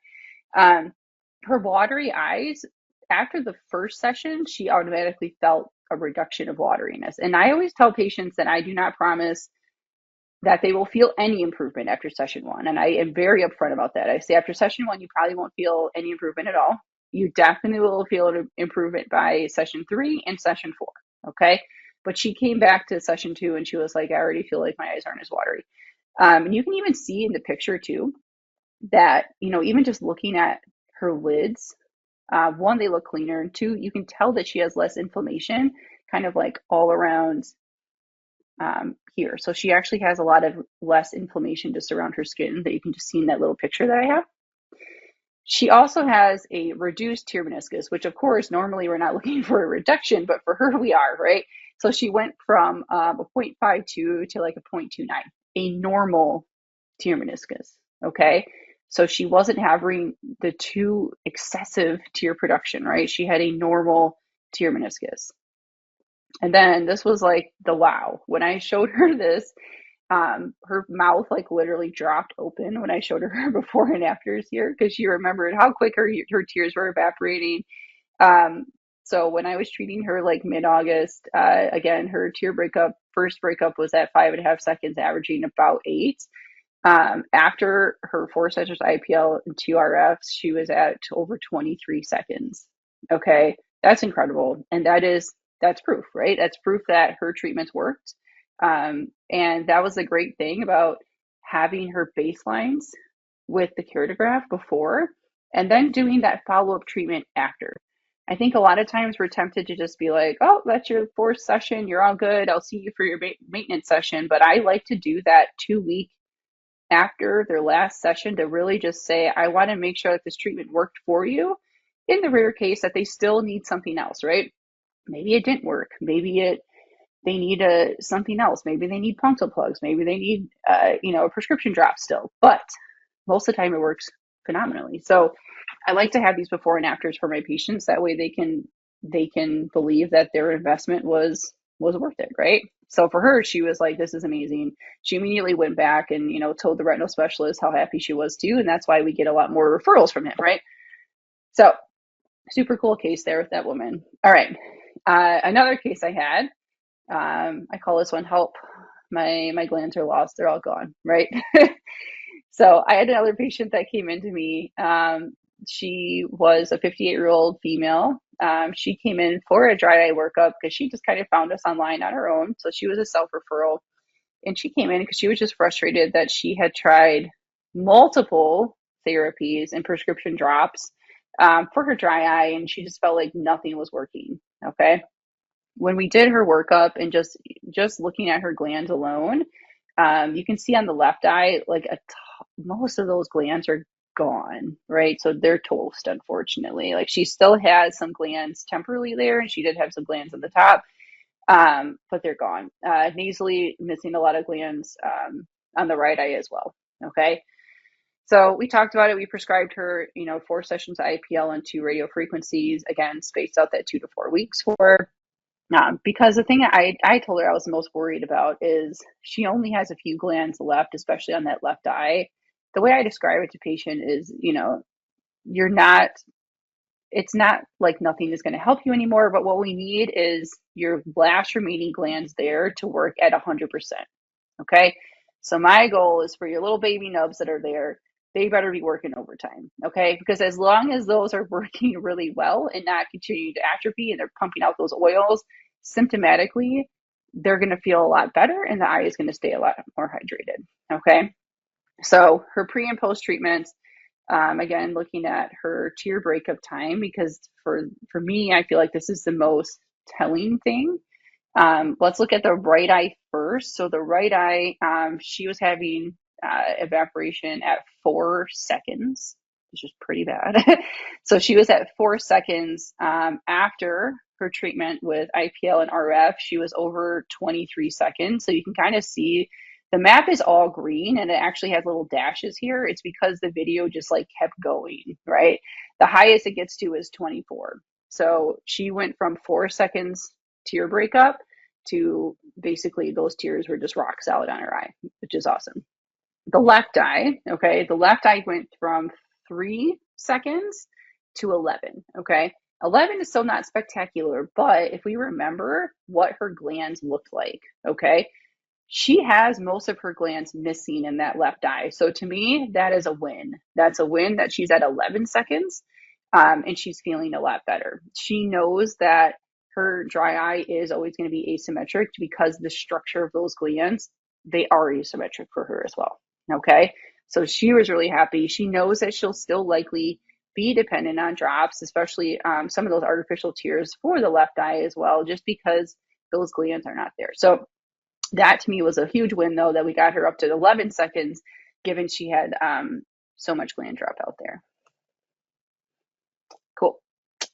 Her watery eyes, after the first session, she automatically felt a reduction of wateriness. And I always tell patients that I do not promise that they will feel any improvement after session 1. And I am very upfront about that. I say after session 1, you probably won't feel any improvement at all. You definitely will feel an improvement by session 3 and session 4. Okay. But she came back to session 2 and she was like, I already feel like my eyes aren't as watery. And you can even see in the picture too, that, even just looking at her lids, 1, they look cleaner, and 2, you can tell that she has less inflammation kind of like all around here. So she actually has a lot of less inflammation just around her skin that you can just see in that little picture that I have. She also has a reduced tear meniscus, which of course, normally we're not looking for a reduction, but for her, we are, right? So she went from a 0.52 to like a 0.29, a normal tear meniscus, okay? So she wasn't having the too excessive tear production, right? She had a normal tear meniscus. And then this was like the wow. When I showed her this, her mouth like literally dropped open when I showed her before and afters here because she remembered how quick her tears were evaporating. Um, so when I was treating her like mid-August, again, her first breakup was at 5.5 seconds, averaging about 8. After her 4 sessions IPL and 2 RFs, she was at over 23 seconds. Okay, that's incredible, and that's proof, right? That's proof that her treatments worked. And that was the great thing about having her baselines with the keratograph before, and then doing that follow-up treatment after. I think a lot of times we're tempted to just be like, oh, that's your 4th session, you're all good, I'll see you for your maintenance session. But I like to do that 2 week after their last session to really just say, I want to make sure that this treatment worked for you, in the rare case that they still need something else, right? Maybe it didn't work. Maybe they need something else. Maybe they need punctal plugs. Maybe they need a prescription drop still. But most of the time it works phenomenally. So I like to have these before and afters for my patients. That way they can believe that their investment was worth it, right? So for her, she was like, this is amazing. She immediately went back and, told the retinal specialist how happy she was too. And that's why we get a lot more referrals from him, right? So super cool case there with that woman. All right. Another case I had, I call this one help. My glands are lost. They're all gone, right? So I had another patient that came into me. She was a 58-year-old female. She came in for a dry eye workup because she just kind of found us online on her own. So she was a self-referral. And she came in because she was just frustrated that she had tried multiple therapies and prescription drops for her dry eye, and she just felt like nothing was working. Okay. When we did her workup and just looking at her glands alone, you can see on the left eye, like most of those glands are gone, right? So they're toast, unfortunately. Like she still has some glands temporarily there, and she did have some glands on the top, but they're gone. Nasally, missing a lot of glands on the right eye as well. Okay. So we talked about it. We prescribed her, 4 sessions of IPL and 2 radio frequencies, again, spaced out that 2 to 4 weeks for. Because the thing I told her I was most worried about is she only has a few glands left, especially on that left eye. The way I describe it to patient is, you're not, it's not like nothing is going to help you anymore, but what we need is your last remaining glands there to work at 100%. Okay. So my goal is for your little baby nubs that are there, they better be working overtime. Okay. Because as long as those are working really well and not continuing to atrophy and they're pumping out those oils symptomatically, they're going to feel a lot better and the eye is going to stay a lot more hydrated. Okay. So her pre and post treatments, again, looking at her tear breakup time, because for me, I feel like this is the most telling thing. Let's look at the right eye first. So the right eye, she was having evaporation at 4 seconds, which is pretty bad. So she was at 4 seconds after her treatment with IPL and RF. She was over 23 seconds. So you can kind of see the map is all green and it actually has little dashes here. It's because the video just like kept going, right? The highest it gets to is 24. So she went from 4 seconds tear breakup to basically those tears were just rock solid on her eye, which is awesome. The left eye, okay, the left eye went from 3 seconds to 11, okay? 11 is still not spectacular, but if we remember what her glands looked like, okay, she has most of her glands missing in that left eye. So to me, that is a win. That's a win that she's at 11 seconds and she's feeling a lot better. She knows that her dry eye is always going to be asymmetric because the structure of those glands, they are asymmetric for her as well. Okay. So she was really happy. She knows that she'll still likely be dependent on drops, especially some of those artificial tears for the left eye as well, just because those glands are not there. So that to me was a huge win, though, that we got her up to 11 seconds, given she had so much gland drop out there.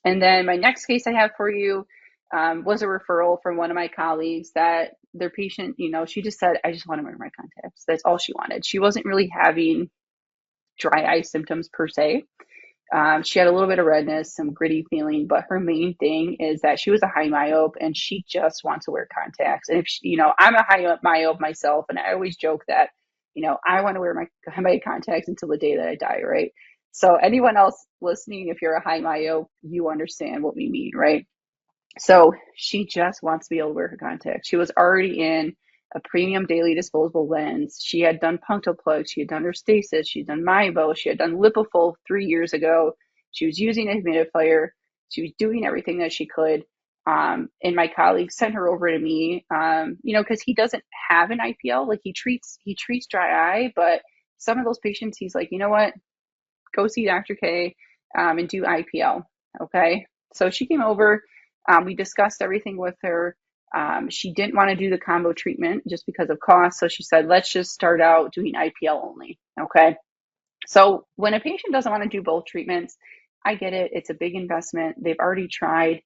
And then my next case I have for you was a referral from one of my colleagues that their patient, she just said, I just want to wear my contacts. That's all she wanted. She wasn't really having dry eye symptoms per se. She had a little bit of redness, some gritty feeling, but her main thing is that she was a high myope and she just wants to wear contacts. And if she, I'm a high myope myself, and I always joke that, I want to wear my contacts until the day that I die, right? So anyone else listening, if you're a high myope, you understand what we mean, right? So she just wants to be able to wear her contacts. She was already in a premium daily disposable lens. She had done punctal plugs. She had done her stasis. She had done MyBo. She had done Lipofull 3 years ago. She was using a humidifier. She was doing everything that she could. And my colleague sent her over to me, because he doesn't have an IPL. Like he treats dry eye, but some of those patients, he's like, you know what? Go see Dr. K and do IPL. Okay. So she came over. We discussed everything with her. She didn't want to do the combo treatment just because of cost. So she said, let's just start out doing IPL only. Okay. So when a patient doesn't want to do both treatments, I get it. It's a big investment. They've already tried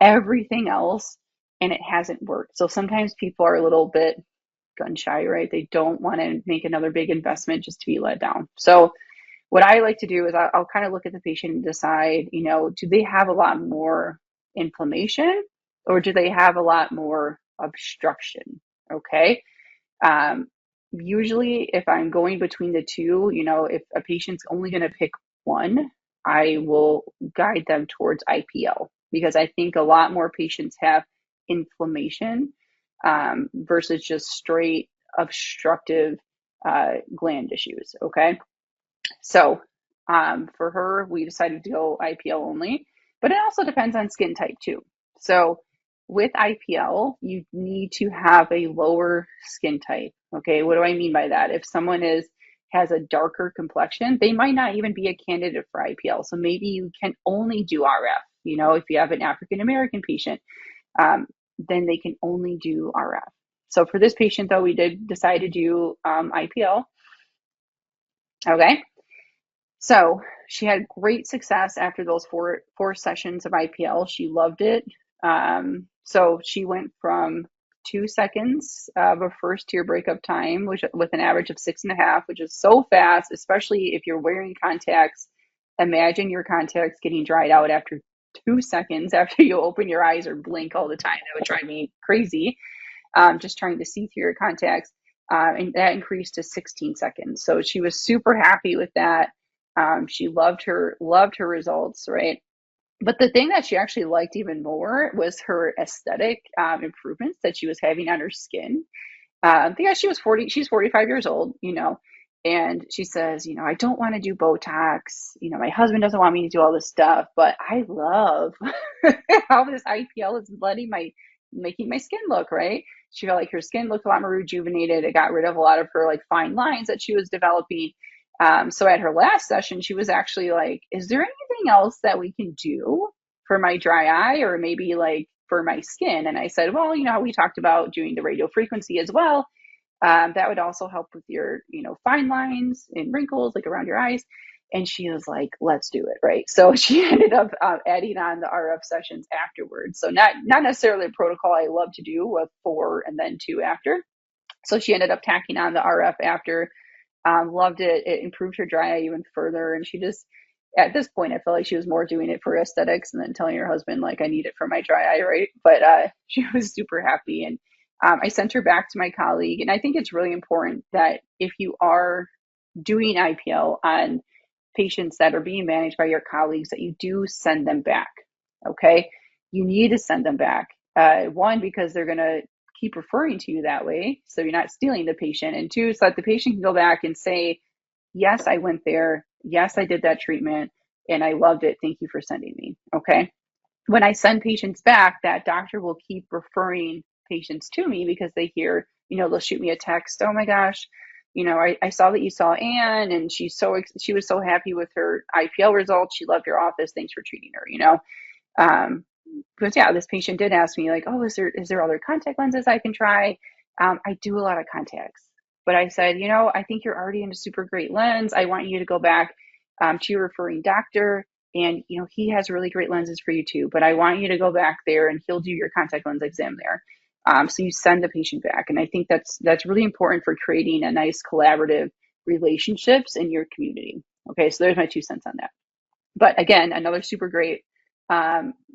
everything else and it hasn't worked. So sometimes people are a little bit gun shy, right? They don't want to make another big investment just to be let down. So what I like to do is I'll kind of look at the patient and decide, do they have a lot more inflammation or do they have a lot more obstruction? Okay. Um, Usually, if I'm going between the two, if a patient's only going to pick one, I will guide them towards IPL because I think a lot more patients have inflammation versus just straight obstructive gland issues. Okay. So for her, we decided to go IPL only, but it also depends on skin type too. So with IPL, you need to have a lower skin type. Okay, what do I mean by that? If someone has a darker complexion, they might not even be a candidate for IPL. So maybe you can only do RF. If you have an African American patient, then they can only do RF. So for this patient, though, we did decide to do IPL. Okay. So she had great success after those four sessions of IPL. She loved it. So she went from 2 seconds of a first tear breakup time, which with an average of 6.5, which is so fast, especially if you're wearing contacts. Imagine your contacts getting dried out after 2 seconds after you open your eyes or blink all the time. That would drive me crazy. Just trying to see through your contacts. And that increased to 16 seconds. So she was super happy with that. She loved her results, right? But the thing that she actually liked even more was her aesthetic improvements that she was having on her skin. Yeah, she's 45 years old, and she says, I don't want to do Botox. My husband doesn't want me to do all this stuff, but I love how this IPL is making my skin look, right? She felt like her skin looked a lot more rejuvenated. It got rid of a lot of her like fine lines that she was developing. So at her last session, she was actually like, is there anything else that we can do for my dry eye or maybe like for my skin? And I said, well, how we talked about doing the radio frequency as well. That would also help with your, fine lines and wrinkles like around your eyes. And she was like, let's do it. Right. So she ended up adding on the RF sessions afterwards. So not necessarily a protocol I love to do with 4 and then 2 after. So she ended up tacking on the RF after. Loved it. It improved her dry eye even further. And she just, at this point, I felt like she was more doing it for aesthetics and then telling her husband, like, I need it for my dry eye, right? But she was super happy. And I sent her back to my colleague. And I think it's really important that if you are doing IPL on patients that are being managed by your colleagues, that you do send them back. Okay. You need to send them back. One, because they're going to keep referring to you that way. So you're not stealing the patient. And two, so that the patient can go back and say, yes, I went there. Yes, I did that treatment and I loved it. Thank you for sending me. Okay. When I send patients back, that doctor will keep referring patients to me because they hear, they'll shoot me a text. Oh my gosh, I saw that you saw Anne and she was so happy with her IPL results. She loved your office. Thanks for treating her, because yeah, this patient did ask me like, oh, is there other contact lenses I can try? I do a lot of contacts, but I said, I think you're already in a super great lens. I want you to go back to your referring doctor. And, he has really great lenses for you too, but I want you to go back there and he'll do your contact lens exam there. So you send the patient back. And I think that's really important for creating a nice collaborative relationships in your community. Okay, so there's my 2 cents on that. But again, another super great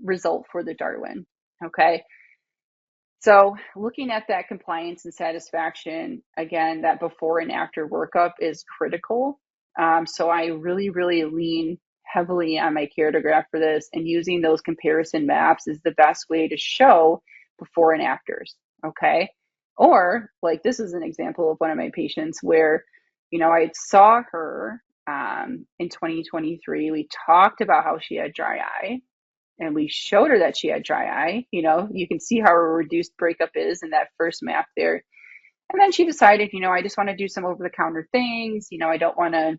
result for the Darwin. Okay. So looking at that compliance and satisfaction, again, that before and after workup is critical. So I really, really lean heavily on my Keratograph for this, and using those comparison maps is the best way to show before and afters. Okay. Or like this is an example of one of my patients where, I saw her in 2023. We talked about how she had dry eye, and we showed her that she had dry eye. You can see how a reduced breakup is in that first map there. And then she decided, I just want to do some over the counter things. I don't want to,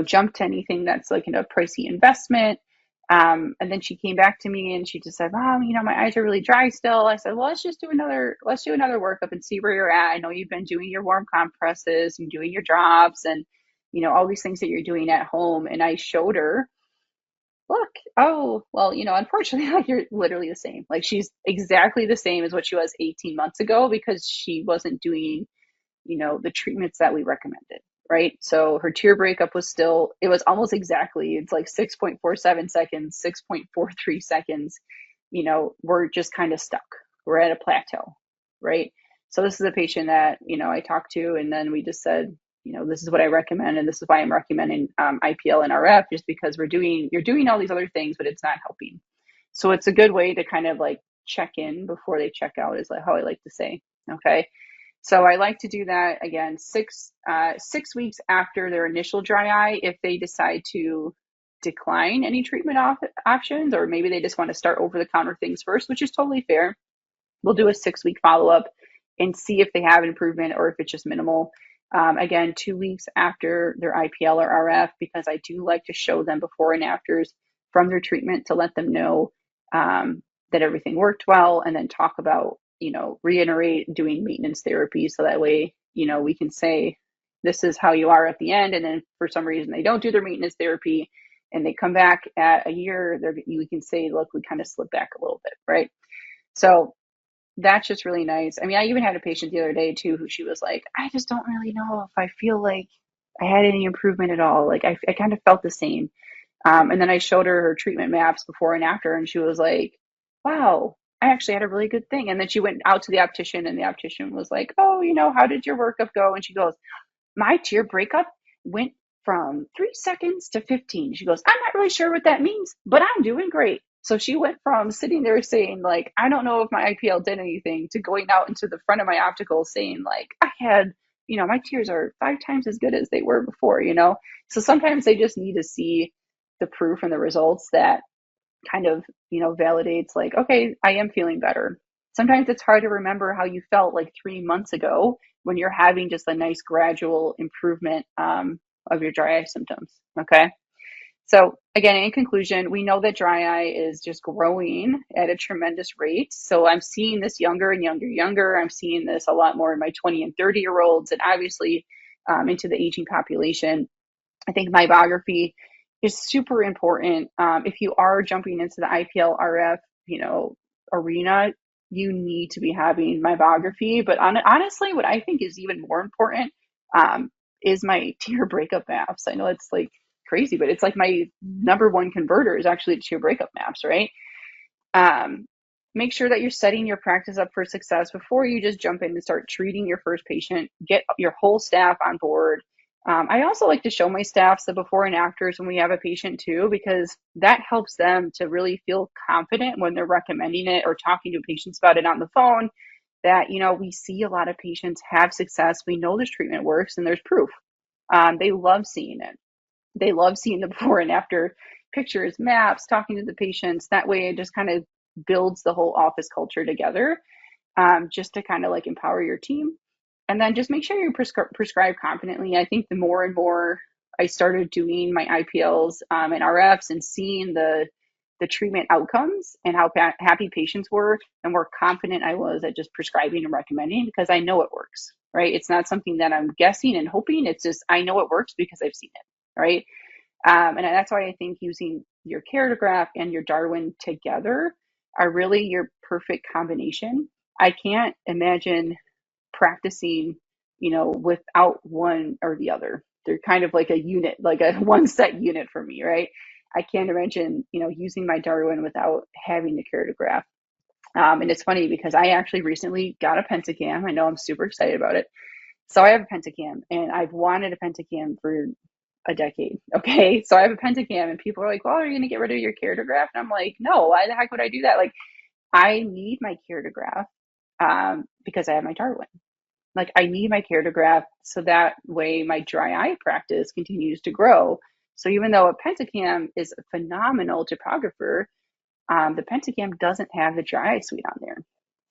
jump to anything that's like a pricey investment. And then she came back to me and she just said, Mom, my eyes are really dry still. I said, well, let's do another workup and see where you're at. I know you've been doing your warm compresses and doing your drops and, all these things that you're doing at home. And I showed her, look, oh, well, unfortunately, like you're literally the same. Like she's exactly the same as what she was 18 months ago because she wasn't doing, the treatments that we recommended, right? So her tear breakup it was almost exactly, it's like 6.47 seconds, 6.43 seconds. We're just kind of stuck. We're at a plateau, right? So this is a patient that, I talked to, and then we just said, this is what I recommend, and this is why I'm recommending IPL and RF, just because you're doing all these other things, but it's not helping. So it's a good way to kind of like check in before they check out, is like how I like to say. Okay. So I like to do that again 6 weeks after their initial dry eye, if they decide to decline any treatment options, or maybe they just want to start over the counter things first, which is totally fair. We'll do a 6-week follow up and see if they have improvement or if it's just minimal. Again, 2 weeks after their IPL or RF, because I do like to show them before and afters from their treatment to let them know that everything worked well, and then talk about, reiterate doing maintenance therapy. So that way, we can say, this is how you are at the end. And then for some reason they don't do their maintenance therapy and they come back at a year, we can say, look, we kind of slipped back a little bit, right? So that's just really nice. I mean, I even had a patient the other day too, who she was like, I just don't really know if I feel like I had any improvement at all. Like I kind of felt the same. And then I showed her treatment maps before and after, and she was like, wow, I actually had a really good thing. And then she went out to the optician, and the optician was like, oh, how did your workup go? And she goes, my tear breakup went from 3 seconds to 15. She goes, I'm not really sure what that means, but I'm doing great. So she went from sitting there saying, like, I don't know if my IPL did anything, to going out into the front of my optical saying, like, I had, my tears are 5 times as good as they were before. So sometimes they just need to see the proof and the results that kind of, validates, like, okay, I am feeling better. Sometimes it's hard to remember how you felt like 3 months ago when you're having just a nice gradual improvement of your dry eye symptoms. Okay. So again, in conclusion, we know that dry eye is just growing at a tremendous rate. So I'm seeing this younger and younger. I'm seeing this a lot more in my 20 and 30-year-olds, and obviously into the aging population. I think myography is super important. If you are jumping into the IPL RF, arena, you need to be having myography. But honestly, what I think is even more important is my tear breakup maps. I know it's like crazy, but it's like my number one converter is actually tear breakup maps, right? Make sure that you're setting your practice up for success before you just jump in and start treating your first patient. Get your whole staff on board. I also like to show my staff the before and afters when we have a patient too, because that helps them to really feel confident when they're recommending it or talking to patients about it on the phone, that, we see a lot of patients have success. We know this treatment works and there's proof. They love seeing it. They love seeing the before and after pictures, maps, talking to the patients. That way it just kind of builds the whole office culture together, just to kind of like empower your team. And then just make sure you prescribe confidently. I think the more and more I started doing my IPLs and RFs and seeing the treatment outcomes and how happy patients were, and more confident I was at just prescribing and recommending, because I know it works, right? It's not something that I'm guessing and hoping. It's just, I know it works because I've seen it, right? And that's why I think using your Keratograph and your Darwin together are really your perfect combination. I can't imagine practicing, without one or the other. They're kind of like a unit, like a one set unit for me, right? I can't imagine, using my Darwin without having the Keratograph. And it's funny because I actually recently got a Pentacam. I know I'm super excited about it. So I have a Pentacam and I've wanted a Pentacam for a decade. Okay. So I have a Pentacam and people are like, well, are you going to get rid of your Keratograph? And I'm like, no, why the heck would I do that? Like, I need my Keratograph because I have my Darwin. Like, I need my Keratograph so that way my dry eye practice continues to grow. So even though a Pentacam is a phenomenal typographer, the Pentacam doesn't have the dry eye suite on there.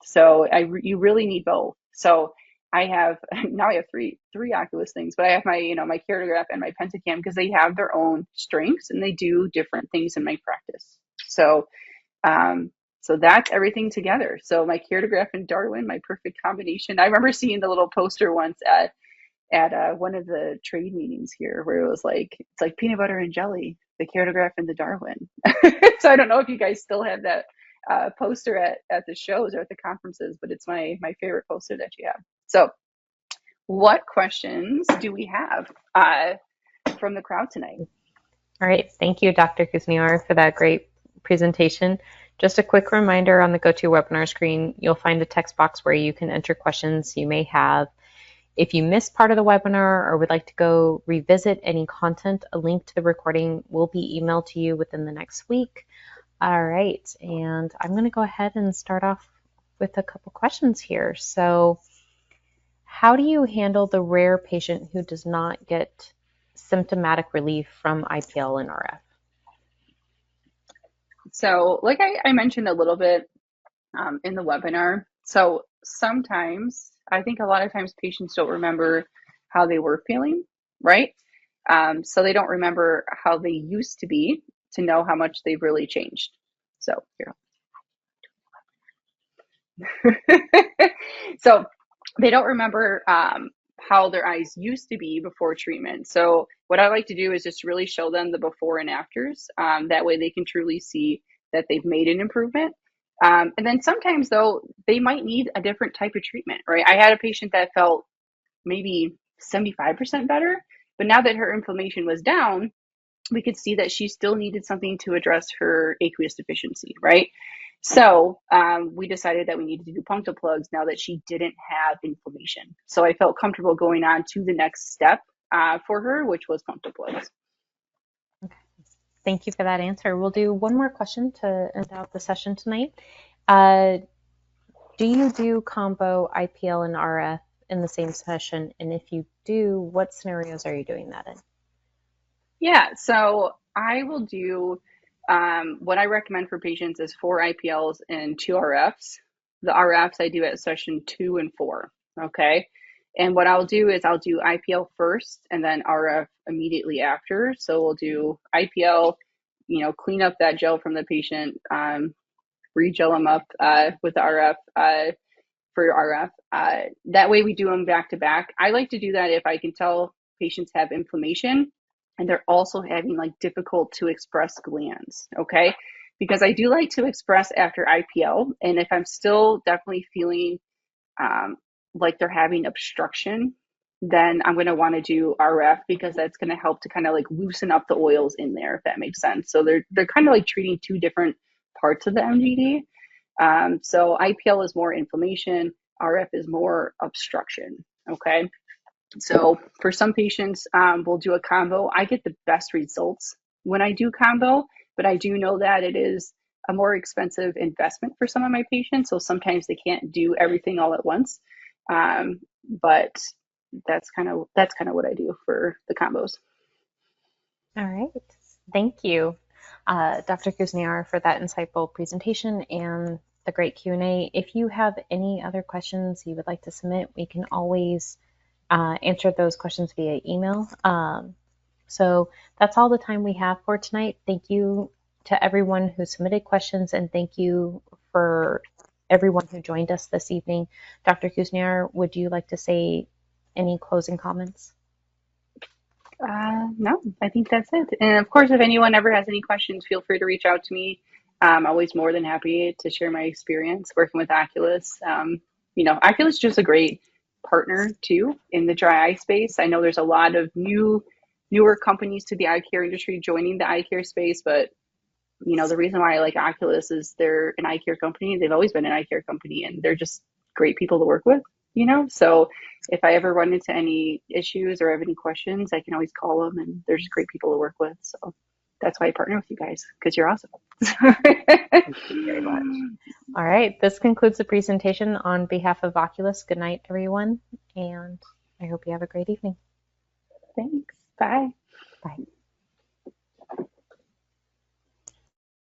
So you really need both. So I have now I have three Oculus things, but I have my my Keratograph and my Pentacam because they have their own strengths and they do different things in my practice. So so that's everything together. So my Keratograph and Darwin, my perfect combination. I remember seeing the little poster once at one of the trade meetings here where it was like, it's like peanut butter and jelly, the Keratograph and the Darwin. So I don't know if you guys still have that poster at the shows or at the conferences, but it's my favorite poster that you have. So what questions do we have from the crowd tonight? All right. Thank you, Dr. Kuzniar, for that great presentation. Just a quick reminder, on the GoToWebinar screen, you'll find a text box where you can enter questions you may have. If you missed part of the webinar or would like to go revisit any content, a link to the recording will be emailed to you within the next week. All right, and I'm going to go ahead and start off with a couple questions here. So, how do you handle the rare patient who does not get symptomatic relief from IPL and RF? So, like I mentioned a little bit in the webinar, so sometimes, I think a lot of times patients don't remember how they were feeling, right? So they don't remember how they used to be to know how much they've really changed. So here. So they don't remember how their eyes used to be before treatment. So what I like to do is just really show them the before and afters. That way they can truly see that they've made an improvement. And then sometimes though, they might need a different type of treatment, right? I had a patient that felt maybe 75% better, but now that her inflammation was down, we could see that she still needed something to address her aqueous deficiency, right? So we decided that we needed to do punctal plugs now that she didn't have inflammation. So I felt comfortable going on to the next step for her, which was punctal plugs. Okay. Thank you for that answer. We'll do one more question to end out the session tonight. Do you do combo IPL and RF in the same session? And if you do, what scenarios are you doing that in? Yeah, so I will do what I recommend for patients is 4 IPLs and 2 RFs. The RFs I do at session 2 and 4. Okay. And what I'll do is I'll do IPL first and then RF immediately after. So we'll do IPL, clean up that gel from the patient, re-gel them up with the RF for RF. That way we do them back to back. I like to do that if I can tell patients have inflammation and they're also having like difficult to express glands, okay? Because I do like to express after IPL, and if I'm still definitely feeling like they're having obstruction, then I'm going to want to do RF because that's going to help to kind of like loosen up the oils in there, if that makes sense. So they're kind of like treating two different parts of the MGD. So IPL is more inflammation, RF is more obstruction, okay? So for some patients, we'll do a combo. I get the best results when I do combo, but I do know that it is a more expensive investment for some of my patients. So sometimes they can't do everything all at once. But that's kind of what I do for the combos. All right. Thank you, Dr. Kuzniar, for that insightful presentation and the great Q&A. If you have any other questions you would like to submit, we can always answer those questions via email. So that's all the time we have for tonight. Thank you to everyone who submitted questions, and thank you for everyone who joined us this evening. Dr. Kuzniar, would you like to say any closing comments? No, I think that's it. And of course, if anyone ever has any questions, feel free to reach out to me. I'm always more than happy to share my experience working with Oculus. Oculus is just a great partner too in the dry eye space. I know there's a lot of newer companies to the eye care industry joining the eye care space, but the reason why I like Oculus is they're an eye care company. They've always been an eye care company, and they're just great people to work with. So if I ever run into any issues or have any questions, I can always call them, and they're just great people to work with. So that's why I partner with you guys, because you're awesome. Thank you very much. All right, this concludes the presentation on behalf of Oculus. Good night, everyone, and I hope you have a great evening. Thanks. Bye. Bye.